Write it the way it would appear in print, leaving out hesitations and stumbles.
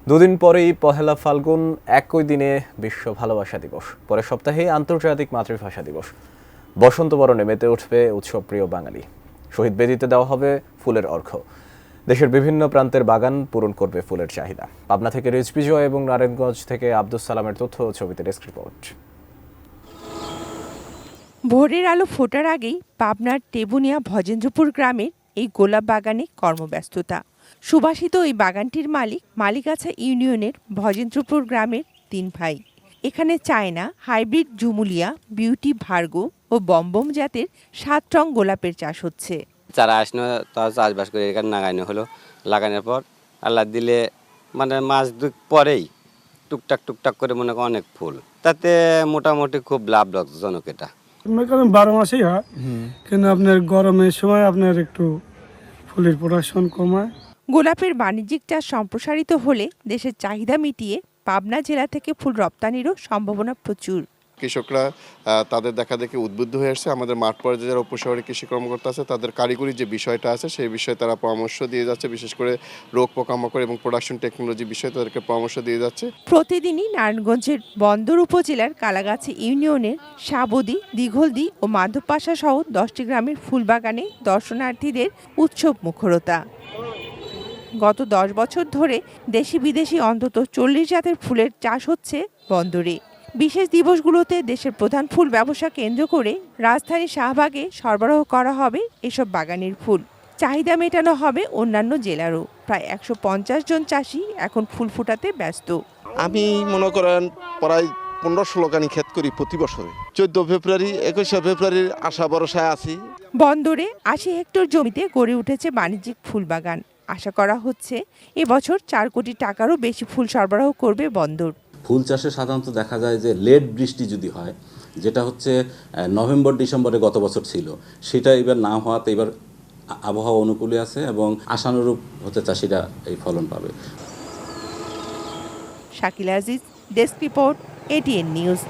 দুদিন পরেই পহেলা ফাল্গুন, একই দিনে বিশ্ব ভালোবাসা দিবস, পরের সপ্তাহে আন্তর্জাতিক মাতৃভাষা দিবস। বসন্ত বরণে মেতে উঠবে উৎসবপ্রিয় বাঙালি। শহীদ বেদিতে দেওয়া হবে ফুলের অর্ঘ্য। দেশের বিভিন্ন প্রান্তের বাগান পূরণ করবে ফুলের চাহিদা। পাবনা থেকে রিজবিজয় এবং নারায়ণগঞ্জ থেকে আব্দুস সালামের তথ্য ও ছবিতে ডেস্ক রিপোর্ট। ভোরের আলো ফোটার আগেই পাবনার টেবুনিয়া ভজেন্দ্রপুর গ্রামের এই গোলাপ বাগানে কর্মব্যস্ততা। সুবাসিত এই বাগানটির মালিকাছা ইউনিয়নের ভজেন্দ্রপুর গ্রামের 3 ভাই। এখানে চায়না, হাইব্রিড জুমুলিয়া, বিউটি ভার্গো ও বমবম জাতের 7 রং গোলাপের চাষ হচ্ছে। চারা আসনো তাও চাষবাস করে এখানে লাগানো হলো। লাগানোর পর আল্লাহ দিলে মানে মাস 2 পরেই টুকটাক করে মনে করেন অনেক ফুল, তাতে মোটামুটি খুব লাভজনক এটা। মনে করেন 12 মাসেই হয়, কিন্তু আপনার গরমের সময় আপনার একটু ফুলের প্রোডাকশন কমায়। গোলাপের বাণিজ্যিক চাষ সম্প্রসারিত হলে দেশের চাহিদা মিটিয়ে পাবনা জেলা থেকে ফুল রপ্তানিরও সম্ভাবনা প্রচুর। কৃষকরা তাদের দেখা দেখে উদ্বুদ্ধ হয়ে আসছে। আমাদের মাঠ পর্যায়ে যারা উপশহরে কৃষি কর্মকর্তা আছে তাদের কারিগরি যে বিষয়টা আছে সেই বিষয়ে তারা পরামর্শ দিয়ে যাচ্ছে, বিশেষ করে রোগ পোকামাকড় এবং প্রোডাকশন টেকনোলজি বিষয়ে তাদেরকে পরামর্শ দিয়ে যাচ্ছে। প্রতিদিনই নারায়ণগঞ্জের বন্দর উপজেলার কালাগাছি ইউনিয়নের সাবদি, দিঘলদি ও মাধবপাশা সহ 10টি গ্রামের ফুলবাগানে দর্শনার্থীদের উৎসব মুখরতা। গত 10 বছর ধরে দেশি বিদেশি অন্তত 40 জাতের ফুলের চাষ হচ্ছে বন্দরে। বিশেষ দিবসগুলোতে দেশের প্রধান ফুল ব্যবসা কেন্দ্র করে রাজধানী শাহবাগে সরবরাহ করা হবে এসব বাগানের ফুল। চাহিদা মেটানো হবে অন্যান্য জেলারও। প্রায় 150 জন চাষি এখন ফুল ফুটাতে ব্যস্ত। আমি মনে করেন প্রায় 15-16 গানি ক্ষেত করি প্রতি বছরে। 14 ফেব্রুয়ারি 21 ফেব্রুয়ারির আশা ভরসায় আছি। বন্দরে 80 হেক্টর জমিতে গড়ে উঠেছে বাণিজ্যিক ফুল বাগান। আশা করা হচ্ছে এবছর 4 কোটি টাকারও বেশি ফুল সরবরাহ করবে বন্দর। ফুল চাষে সাধারণত দেখা যায় যে লেট বৃষ্টি যদি হয়, যেটা হচ্ছে নভেম্বর ডিসেম্বরে গত বছর ছিল, সেটা এবার না হওয়াতে এবার আবহাওয়া অনুকূলে আছে এবং আশানুরূপ হতে চাষিরা এই ফলন পাবে। Shakil Aziz, desk report, ATN news.